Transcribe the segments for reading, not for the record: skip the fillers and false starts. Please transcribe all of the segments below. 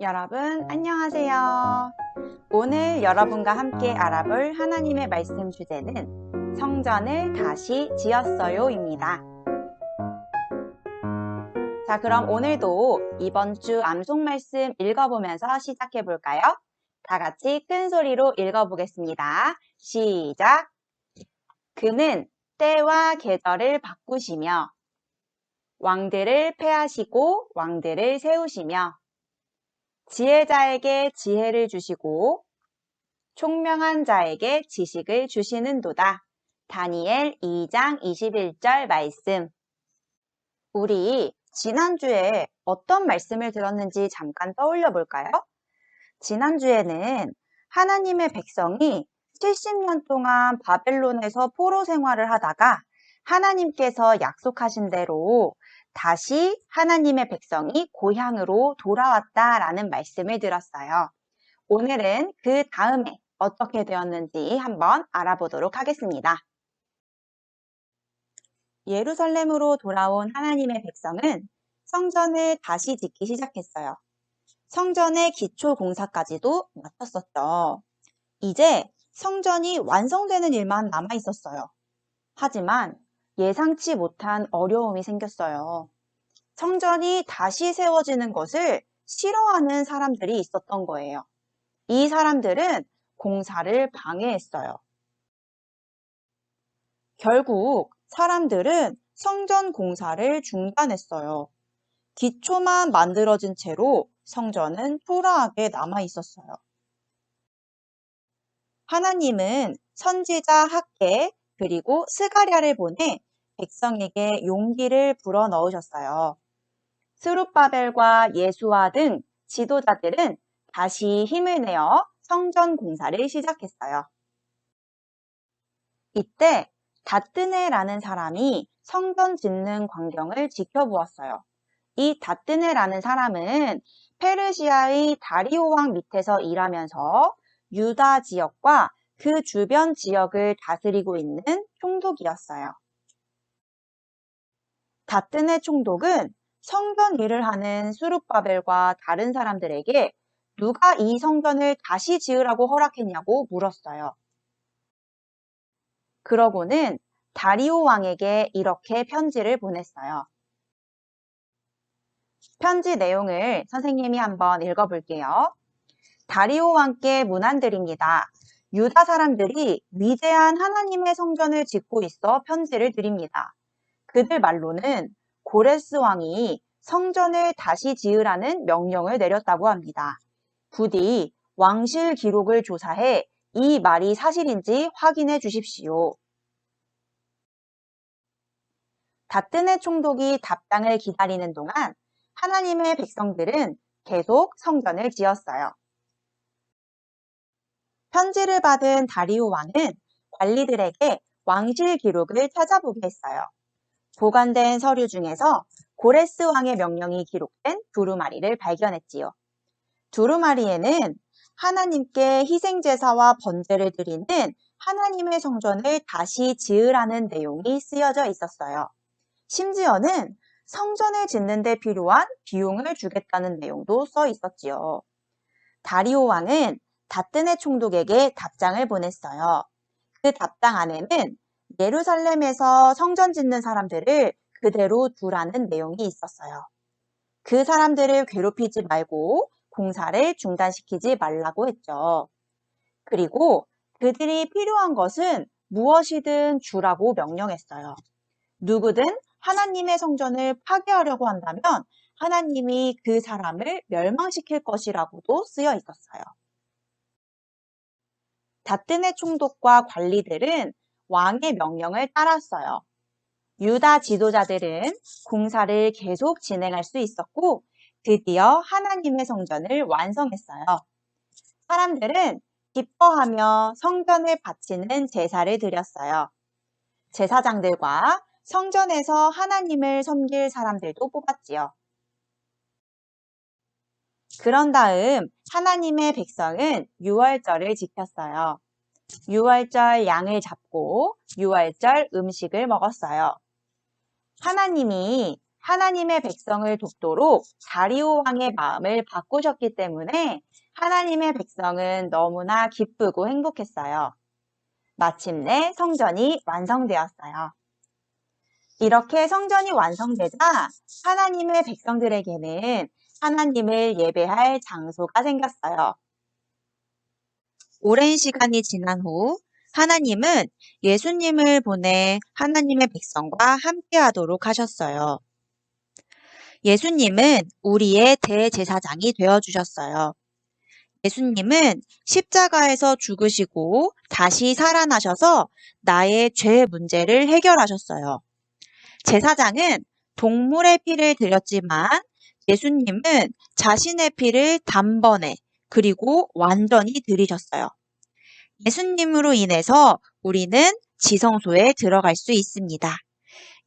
여러분, 안녕하세요. 오늘 여러분과 함께 알아볼 하나님의 말씀 주제는 성전을 다시 지었어요입니다. 자, 그럼 오늘도 이번 주 암송 말씀 읽어보면서 시작해 볼까요? 다 같이 큰 소리로 읽어보겠습니다. 시작! 그는 때와 계절을 바꾸시며 왕들을 패하시고 왕들을 세우시며 지혜자에게 지혜를 주시고 총명한 자에게 지식을 주시는도다. 다니엘 2장 21절 말씀. 우리 지난주에 어떤 말씀을 들었는지 잠깐 떠올려 볼까요? 지난주에는 하나님의 백성이 70년 동안 바벨론에서 포로 생활을 하다가 하나님께서 약속하신 대로 다시 하나님의 백성이 고향으로 돌아왔다라는 말씀을 들었어요. 오늘은 그 다음에 어떻게 되었는지 한번 알아보도록 하겠습니다. 예루살렘으로 돌아온 하나님의 백성은 성전을 다시 짓기 시작했어요. 성전의 기초 공사까지도 마쳤었죠. 이제 성전이 완성되는 일만 남아 있었어요. 하지만 예상치 못한 어려움이 생겼어요. 성전이 다시 세워지는 것을 싫어하는 사람들이 있었던 거예요. 이 사람들은 공사를 방해했어요. 결국 사람들은 성전 공사를 중단했어요. 기초만 만들어진 채로 성전은 초라하게 남아 있었어요. 하나님은 선지자 학개 그리고 스가랴를 보내 백성에게 용기를 불어넣으셨어요. 스룹바벨과 예수아 등 지도자들은 다시 힘을 내어 성전 공사를 시작했어요. 이때 다뜨네라는 사람이 성전 짓는 광경을 지켜보았어요. 이 다뜨네라는 사람은 페르시아의 다리오 왕 밑에서 일하면서 유다 지역과 그 주변 지역을 다스리고 있는 총독이었어요. 다뜨네 총독은 성전 일을 하는 수룹바벨과 다른 사람들에게 누가 이 성전을 다시 지으라고 허락했냐고 물었어요. 그러고는 다리오 왕에게 이렇게 편지를 보냈어요. 편지 내용을 선생님이 한번 읽어볼게요. 다리오 왕께 문안드립니다. 유다 사람들이 위대한 하나님의 성전을 짓고 있어 편지를 드립니다. 그들 말로는 고레스 왕이 성전을 다시 지으라는 명령을 내렸다고 합니다. 부디 왕실 기록을 조사해 이 말이 사실인지 확인해 주십시오. 다뜨네 총독이 답장을 기다리는 동안 하나님의 백성들은 계속 성전을 지었어요. 편지를 받은 다리오 왕은 관리들에게 왕실 기록을 찾아보게 했어요. 보관된 서류 중에서 고레스 왕의 명령이 기록된 두루마리를 발견했지요. 두루마리에는 하나님께 희생제사와 번제를 드리는 하나님의 성전을 다시 지으라는 내용이 쓰여져 있었어요. 심지어는 성전을 짓는 데 필요한 비용을 주겠다는 내용도 써 있었지요. 다리오 왕은 다뜨네 총독에게 답장을 보냈어요. 그 답장 안에는 예루살렘에서 성전 짓는 사람들을 그대로 두라는 내용이 있었어요. 그 사람들을 괴롭히지 말고 공사를 중단시키지 말라고 했죠. 그리고 그들이 필요한 것은 무엇이든 주라고 명령했어요. 누구든 하나님의 성전을 파괴하려고 한다면 하나님이 그 사람을 멸망시킬 것이라고도 쓰여 있었어요. 다뜨네 총독과 관리들은 왕의 명령을 따랐어요. 유다 지도자들은 공사를 계속 진행할 수 있었고 드디어 하나님의 성전을 완성했어요. 사람들은 기뻐하며 성전에 바치는 제사를 드렸어요. 제사장들과 성전에서 하나님을 섬길 사람들도 뽑았지요. 그런 다음 하나님의 백성은 유월절을 지켰어요. 유월절 양을 잡고 유월절 음식을 먹었어요. 하나님이 하나님의 백성을 돕도록 다리오 왕의 마음을 바꾸셨기 때문에 하나님의 백성은 너무나 기쁘고 행복했어요. 마침내 성전이 완성되었어요. 이렇게 성전이 완성되자 하나님의 백성들에게는 하나님을 예배할 장소가 생겼어요. 오랜 시간이 지난 후 하나님은 예수님을 보내 하나님의 백성과 함께 하도록 하셨어요. 예수님은 우리의 대제사장이 되어주셨어요. 예수님은 십자가에서 죽으시고 다시 살아나셔서 나의 죄 문제를 해결하셨어요. 제사장은 동물의 피를 드렸지만 예수님은 자신의 피를 단번에 그리고 완전히 드리셨어요. 예수님으로 인해서 우리는 지성소에 들어갈 수 있습니다.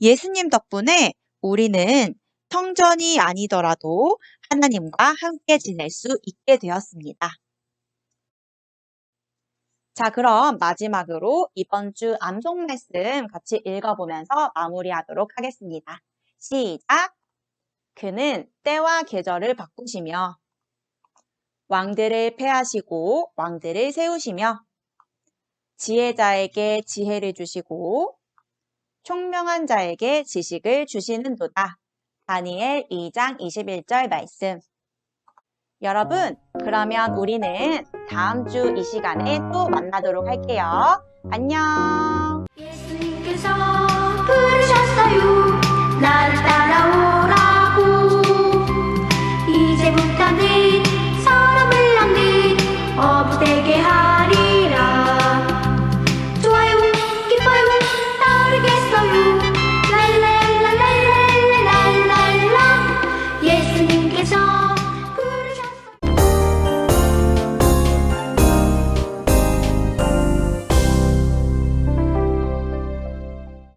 예수님 덕분에 우리는 성전이 아니더라도 하나님과 함께 지낼 수 있게 되었습니다. 자, 그럼 마지막으로 이번 주 암송 말씀 같이 읽어보면서 마무리하도록 하겠습니다. 시작! 그는 때와 계절을 바꾸시며 왕들을 패하시고 왕들을 세우시며 지혜자에게 지혜를 주시고 총명한 자에게 지식을 주시는도다. 다니엘 2장 21절 말씀. 여러분, 그러면 우리는 다음 주 이 시간에 또 만나도록 할게요. 안녕! 예수님께서